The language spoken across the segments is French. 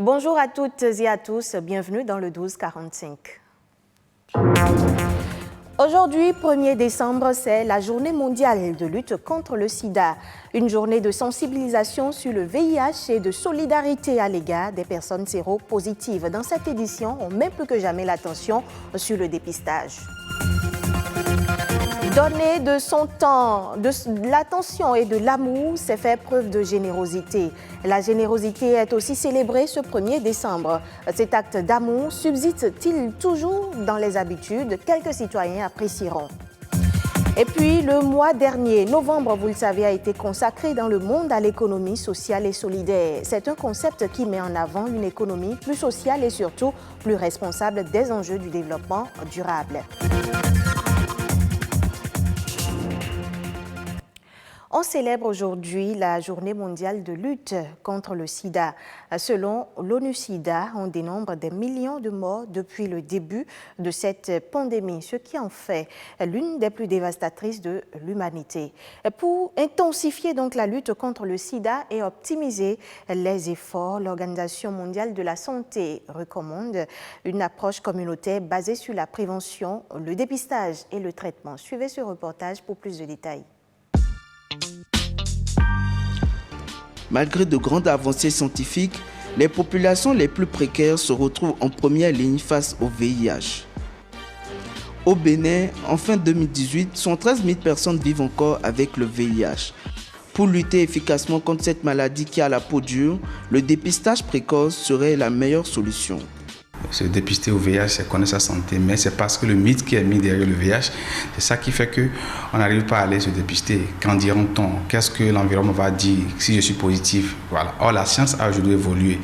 Bonjour à toutes et à tous, bienvenue dans le 1245. Aujourd'hui, 1er décembre, c'est la journée mondiale de lutte contre le sida. Une journée de sensibilisation sur le VIH et de solidarité à l'égard des personnes séropositives. Dans cette édition, on met plus que jamais l'attention sur le dépistage. Donner de son temps, de l'attention et de l'amour, c'est faire preuve de générosité. La générosité est aussi célébrée ce 1er décembre. Cet acte d'amour subsiste-t-il toujours dans les habitudes? Quelques citoyens apprécieront. Et puis, le mois dernier, novembre, vous le savez, a été consacré dans le monde à l'économie sociale et solidaire. C'est un concept qui met en avant une économie plus sociale et surtout plus responsable des enjeux du développement durable. On célèbre aujourd'hui la journée mondiale de lutte contre le sida. Selon l'ONU-SIDA, on dénombre des millions de morts depuis le début de cette pandémie, ce qui en fait l'une des plus dévastatrices de l'humanité. Pour intensifier donc la lutte contre le sida et optimiser les efforts, l'Organisation mondiale de la santé recommande une approche communautaire basée sur la prévention, le dépistage et le traitement. Suivez ce reportage pour plus de détails. Malgré de grandes avancées scientifiques, les populations les plus précaires se retrouvent en première ligne face au VIH. Au Bénin, en fin 2018, 113 000 personnes vivent encore avec le VIH. Pour lutter efficacement contre cette maladie qui a la peau dure, le dépistage précoce serait la meilleure solution. Se dépister au VIH, c'est connaître sa santé, mais c'est parce que le mythe qui est mis derrière le VIH, c'est ça qui fait qu'on n'arrive pas à aller se dépister. Qu'en diront-on? Qu'est-ce que l'environnement va dire si je suis positif? Voilà. Or, la science a aujourd'hui évolué.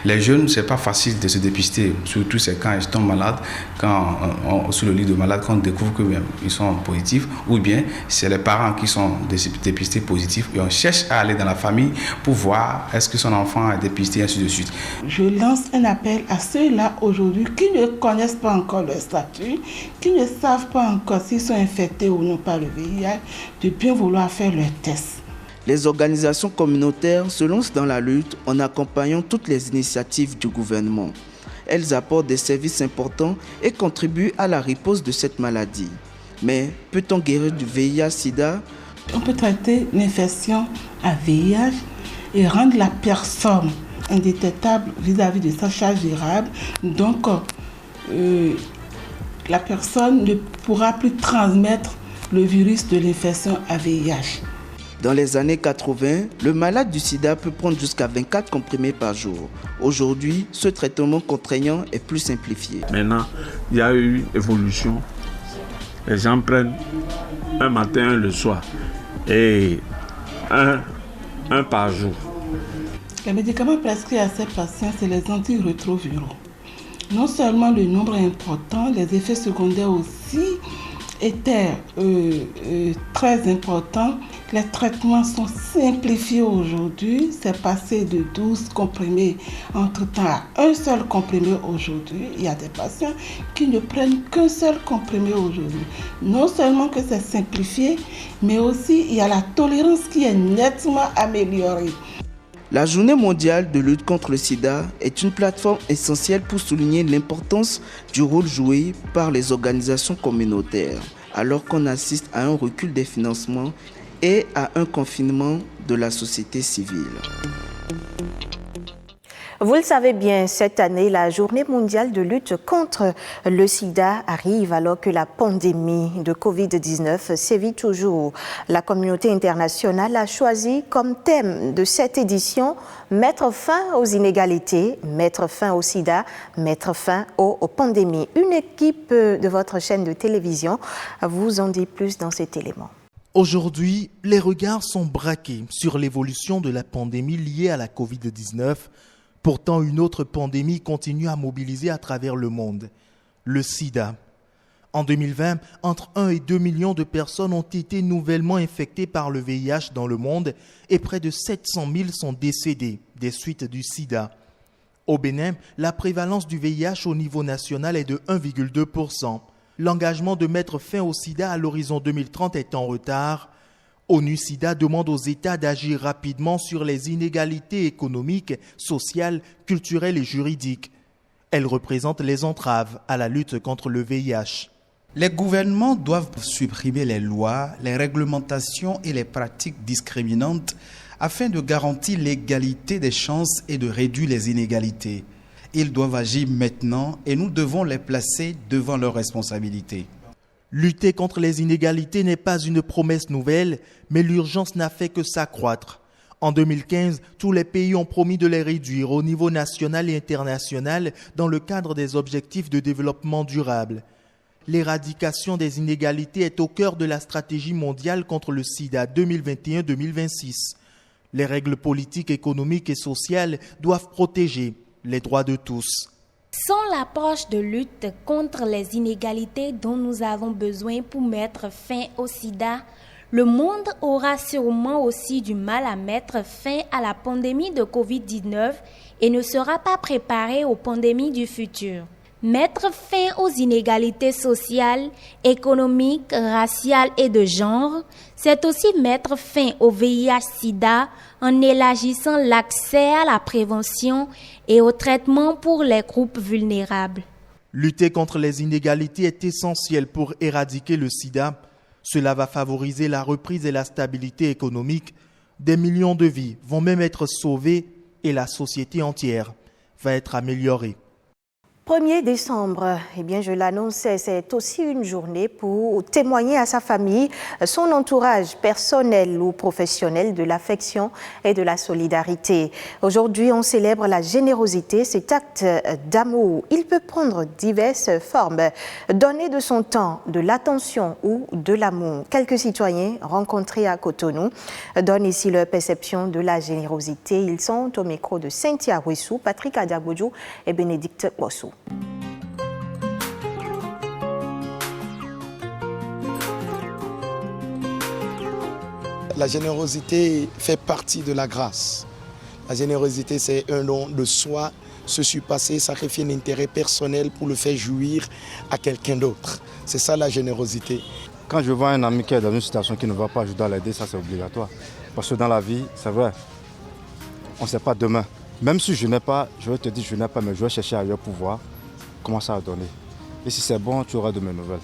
Les jeunes, c'est pas facile de se dépister, surtout c'est quand ils tombent malades, quand sur le lit de malade, quand on découvre qu'ils sont positifs, ou bien c'est les parents qui sont dépistés positifs et on cherche à aller dans la famille pour voir est-ce que son enfant est dépisté, et ainsi de suite. Je lance un appel à ceux-là aujourd'hui qui ne connaissent pas encore leur statut, qui ne savent pas encore s'ils sont infectés ou non par le VIH, de bien vouloir faire leur test. Les organisations communautaires se lancent dans la lutte en accompagnant toutes les initiatives du gouvernement. Elles apportent des services importants et contribuent à la riposte de cette maladie. Mais peut-on guérir du VIH-Sida? On peut traiter l'infection à VIH et rendre la personne indétectable vis-à-vis de sa charge virale. Donc, la personne ne pourra plus transmettre le virus de l'infection à VIH. Dans les années 80, le malade du sida peut prendre jusqu'à 24 comprimés par jour. Aujourd'hui, ce traitement contraignant est plus simplifié. Maintenant, il y a eu évolution. Les gens prennent un matin, un le soir et un par jour. Les médicaments prescrits à ces patients, c'est les antirétroviraux. Non seulement le nombre est important, les effets secondaires aussi étaient très importants. Les traitements sont simplifiés aujourd'hui. C'est passé de 12 comprimés entre-temps à un seul comprimé aujourd'hui. Il y a des patients qui ne prennent qu'un seul comprimé aujourd'hui. Non seulement que c'est simplifié, mais aussi il y a la tolérance qui est nettement améliorée. La Journée mondiale de lutte contre le sida est une plateforme essentielle pour souligner l'importance du rôle joué par les organisations communautaires, alors qu'on assiste à un recul des financements et à un confinement de la société civile. Vous le savez bien, cette année, la journée mondiale de lutte contre le sida arrive alors que la pandémie de Covid-19 sévit toujours. La communauté internationale a choisi comme thème de cette édition « Mettre fin aux inégalités, mettre fin au sida, mettre fin aux pandémies ». Une équipe de votre chaîne de télévision vous en dit plus dans cet élément. Aujourd'hui, les regards sont braqués sur l'évolution de la pandémie liée à la Covid-19. Pourtant, une autre pandémie continue à mobiliser à travers le monde, le sida. En 2020, entre 1 et 2 millions de personnes ont été nouvellement infectées par le VIH dans le monde et près de 700 000 sont décédés des suites du sida. Au Bénin, la prévalence du VIH au niveau national est de 1,2%. L'engagement de mettre fin au sida à l'horizon 2030 est en retard. ONU-SIDA demande aux États d'agir rapidement sur les inégalités économiques, sociales, culturelles et juridiques. Elle représente les entraves à la lutte contre le VIH. Les gouvernements doivent supprimer les lois, les réglementations et les pratiques discriminantes afin de garantir l'égalité des chances et de réduire les inégalités. Ils doivent agir maintenant et nous devons les placer devant leurs responsabilités. Lutter contre les inégalités n'est pas une promesse nouvelle, mais l'urgence n'a fait que s'accroître. En 2015, tous les pays ont promis de les réduire au niveau national et international dans le cadre des objectifs de développement durable. L'éradication des inégalités est au cœur de la stratégie mondiale contre le sida 2021-2026. Les règles politiques, économiques et sociales doivent protéger les droits de tous. Sans l'approche de lutte contre les inégalités dont nous avons besoin pour mettre fin au sida, le monde aura sûrement aussi du mal à mettre fin à la pandémie de Covid-19 et ne sera pas préparé aux pandémies du futur. Mettre fin aux inégalités sociales, économiques, raciales et de genre, c'est aussi mettre fin au VIH-Sida en élargissant l'accès à la prévention et au traitement pour les groupes vulnérables. Lutter contre les inégalités est essentiel pour éradiquer le sida. Cela va favoriser la reprise et la stabilité économique. Des millions de vies vont même être sauvées et la société entière va être améliorée. 1er décembre, je l'annonçais, c'est aussi une journée pour témoigner à sa famille, son entourage personnel ou professionnel de l'affection et de la solidarité. Aujourd'hui, on célèbre la générosité, cet acte d'amour. Il peut prendre diverses formes, donner de son temps, de l'attention ou de l'amour. Quelques citoyens rencontrés à Cotonou donnent ici leur perception de la générosité. Ils sont au micro de Cynthia Wissou, Patrick Adiabodjo et Bénédicte Bossou. La générosité fait partie de la grâce. La générosité, c'est un don de soi, se surpasser, sacrifier un intérêt personnel pour le faire jouir à quelqu'un d'autre. C'est ça la générosité. Quand je vois un ami qui est dans une situation qui ne va pas, je dois l'aider, ça c'est obligatoire. Parce que dans la vie, c'est vrai, on ne sait pas demain. Même si je n'ai pas, je vais te dire je n'ai pas, mais je vais chercher ailleurs pour voir comment ça va donner. Et si c'est bon, tu auras de mes nouvelles.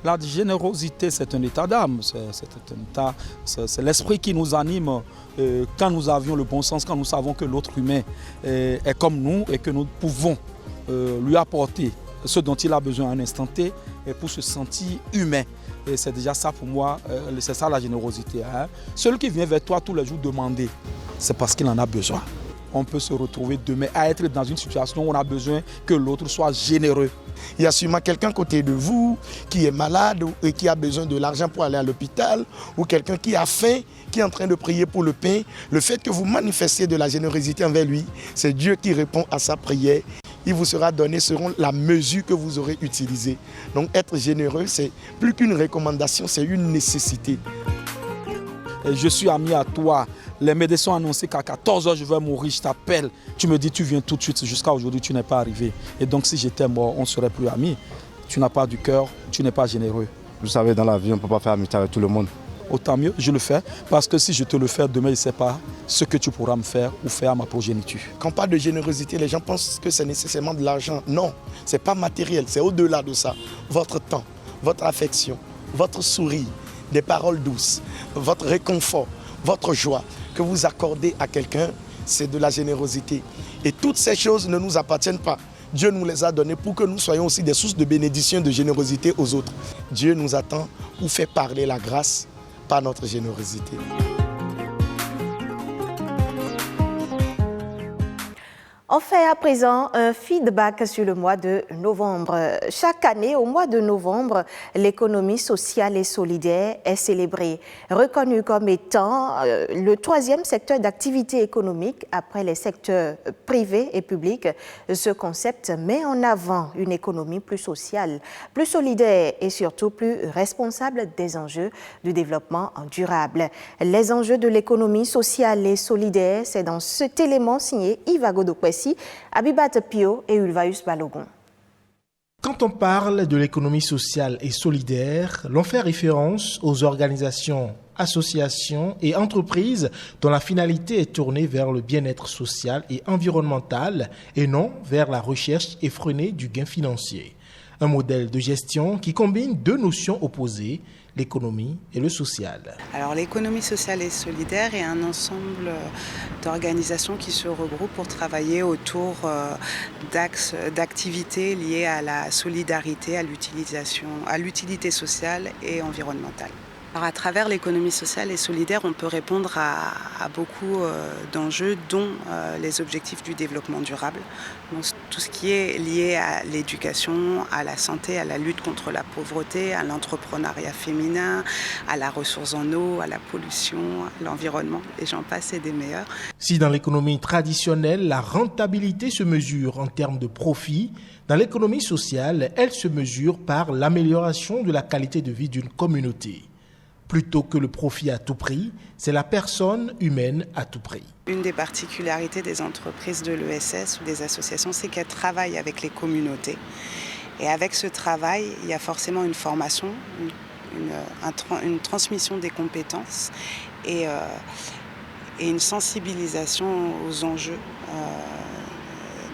La générosité, c'est un état d'âme, c'est l'esprit qui nous anime quand nous avions le bon sens, quand nous savons que l'autre humain est comme nous et que nous pouvons lui apporter ce dont il a besoin à un instant T pour se sentir humain. Et c'est déjà ça pour moi, c'est ça la générosité. Hein. Celui qui vient vers toi tous les jours demander, c'est parce qu'il en a besoin. On peut se retrouver demain à être dans une situation où on a besoin que l'autre soit généreux. Il y a sûrement quelqu'un à côté de vous qui est malade et qui a besoin de l'argent pour aller à l'hôpital, ou quelqu'un qui a faim, qui est en train de prier pour le pain. Le fait que vous manifestiez de la générosité envers lui, c'est Dieu qui répond à sa prière. Il vous sera donné selon la mesure que vous aurez utilisée. Donc être généreux, c'est plus qu'une recommandation, c'est une nécessité. Je suis ami à toi. Les médecins ont annoncé qu'à 14h je vais mourir, je t'appelle. Tu me dis tu viens tout de suite, jusqu'à aujourd'hui tu n'es pas arrivé. Et donc si j'étais mort, on ne serait plus amis. Tu n'as pas du cœur, tu n'es pas généreux. Vous savez, dans la vie, on ne peut pas faire amitié avec tout le monde. Autant mieux, je le fais, parce que si je te le fais demain, je ne sais pas ce que tu pourras me faire ou faire à ma progéniture. Quand on parle de générosité, les gens pensent que c'est nécessairement de l'argent. Non, ce n'est pas matériel, c'est au-delà de ça. Votre temps, votre affection, votre sourire, des paroles douces, votre réconfort, votre joie que vous accordez à quelqu'un, c'est de la générosité. Et toutes ces choses ne nous appartiennent pas. Dieu nous les a données pour que nous soyons aussi des sources de bénédiction et de générosité aux autres. Dieu nous attend pour faire parler la grâce par notre générosité. On fait à présent un feedback sur le mois de novembre. Chaque année, au mois de novembre, l'économie sociale et solidaire est célébrée. Reconnue comme étant le 3e secteur d'activité économique après les secteurs privés et publics, ce concept met en avant une économie plus sociale, plus solidaire et surtout plus responsable des enjeux du développement durable. Les enjeux de l'économie sociale et solidaire, c'est dans cet élément signé Yves Agodopessi, Abibat Pio et Ulvaeus Balogun. Quand on parle de l'économie sociale et solidaire, l'on fait référence aux organisations, associations et entreprises dont la finalité est tournée vers le bien-être social et environnemental et non vers la recherche effrénée du gain financier. Un modèle de gestion qui combine deux notions opposées, l'économie et le social. Alors l'économie sociale et solidaire est un ensemble d'organisations qui se regroupent pour travailler autour d'axes d'activités liées à la solidarité, à l'utilité sociale et environnementale. Alors à travers l'économie sociale et solidaire, on peut répondre à beaucoup d'enjeux, dont les objectifs du développement durable. Donc, tout ce qui est lié à l'éducation, à la santé, à la lutte contre la pauvreté, à l'entrepreneuriat féminin, à la ressource en eau, à la pollution, à l'environnement, et j'en passe et des meilleurs. Si dans l'économie traditionnelle, la rentabilité se mesure en termes de profit, dans l'économie sociale, elle se mesure par l'amélioration de la qualité de vie d'une communauté. Plutôt que le profit à tout prix, c'est la personne humaine à tout prix. Une des particularités des entreprises de l'ESS ou des associations, c'est qu'elles travaillent avec les communautés. Et avec ce travail, il y a forcément une formation, une transmission des compétences et une sensibilisation aux enjeux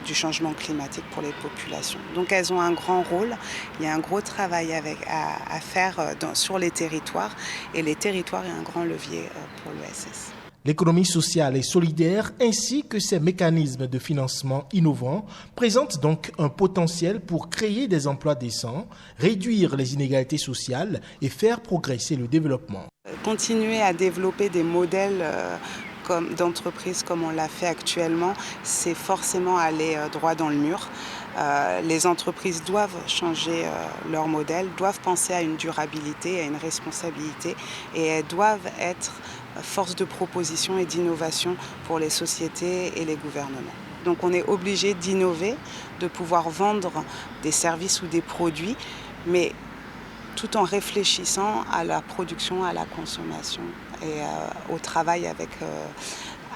du changement climatique pour les populations. Donc elles ont un grand rôle, il y a un gros travail à faire sur les territoires et les territoires est un grand levier pour l'ESS. L'économie sociale et solidaire ainsi que ses mécanismes de financement innovants présentent donc un potentiel pour créer des emplois décents, réduire les inégalités sociales et faire progresser le développement. Continuer à développer des modèles d'entreprise comme on l'a fait actuellement, c'est forcément aller droit dans le mur. Les entreprises doivent changer leur modèle, doivent penser à une durabilité, à une responsabilité et elles doivent être force de proposition et d'innovation pour les sociétés et les gouvernements. Donc on est obligé d'innover, de pouvoir vendre des services ou des produits, mais tout en réfléchissant à la production, à la consommation et au travail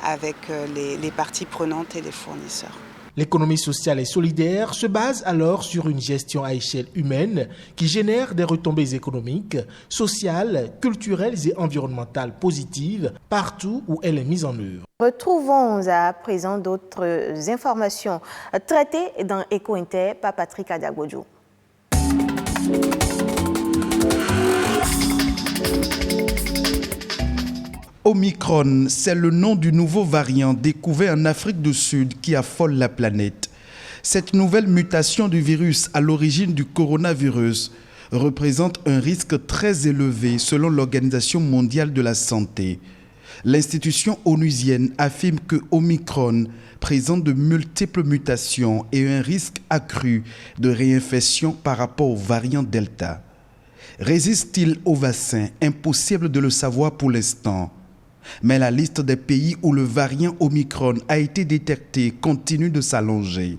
avec les parties prenantes et les fournisseurs. L'économie sociale et solidaire se base alors sur une gestion à échelle humaine qui génère des retombées économiques, sociales, culturelles et environnementales positives partout où elle est mise en œuvre. Retrouvons à présent d'autres informations traitées dans Eco-Inter par Patrick Adagbojo. Omicron, c'est le nom du nouveau variant découvert en Afrique du Sud qui affole la planète. Cette nouvelle mutation du virus à l'origine du coronavirus représente un risque très élevé selon l'Organisation mondiale de la santé. L'institution onusienne affirme que Omicron présente de multiples mutations et un risque accru de réinfection par rapport au variant Delta. Résiste-t-il au vaccin? Impossible de le savoir pour l'instant. Mais la liste des pays où le variant Omicron a été détecté continue de s'allonger.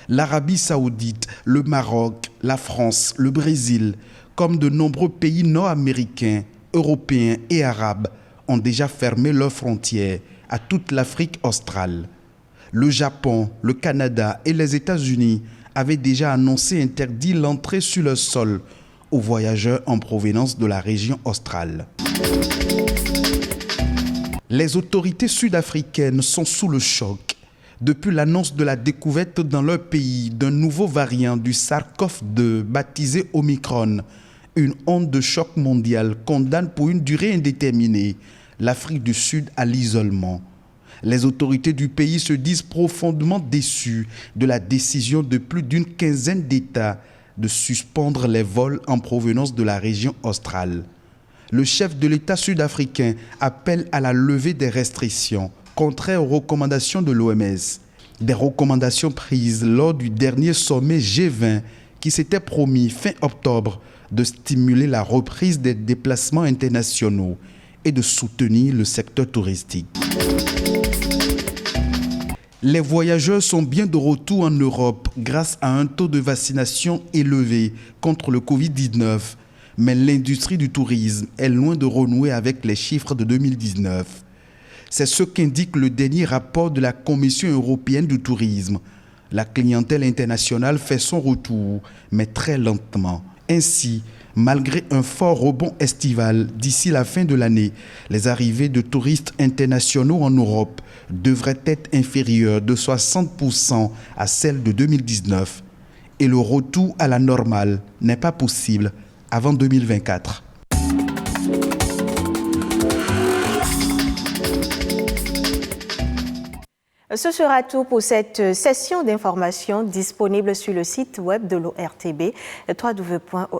L'Arabie saoudite, le Maroc, la France, le Brésil, comme de nombreux pays nord-américains, européens et arabes, ont déjà fermé leurs frontières à toute l'Afrique australe. Le Japon, le Canada et les États-Unis avaient déjà annoncé interdire l'entrée sur leur sol aux voyageurs en provenance de la région australe. Les autorités sud-africaines sont sous le choc depuis l'annonce de la découverte dans leur pays d'un nouveau variant du SARS-CoV-2 baptisé Omicron. Une onde de choc mondiale condamne pour une durée indéterminée l'Afrique du Sud à l'isolement. Les autorités du pays se disent profondément déçues de la décision de plus d'une quinzaine d'États de suspendre les vols en provenance de la région australe. Le chef de l'État sud-africain appelle à la levée des restrictions, contraires aux recommandations de l'OMS. Des recommandations prises lors du dernier sommet G20 qui s'était promis fin octobre de stimuler la reprise des déplacements internationaux et de soutenir le secteur touristique. Les voyageurs sont bien de retour en Europe grâce à un taux de vaccination élevé contre le Covid-19. Mais l'industrie du tourisme est loin de renouer avec les chiffres de 2019. C'est ce qu'indique le dernier rapport de la Commission européenne du tourisme. La clientèle internationale fait son retour, mais très lentement. Ainsi, malgré un fort rebond estival d'ici la fin de l'année, les arrivées de touristes internationaux en Europe devraient être inférieures de 60% à celles de 2019. Et le retour à la normale n'est pas possible avant 2024. Ce sera tout pour cette session d'information disponible sur le site web de l'ORTB, www.ortb.bj.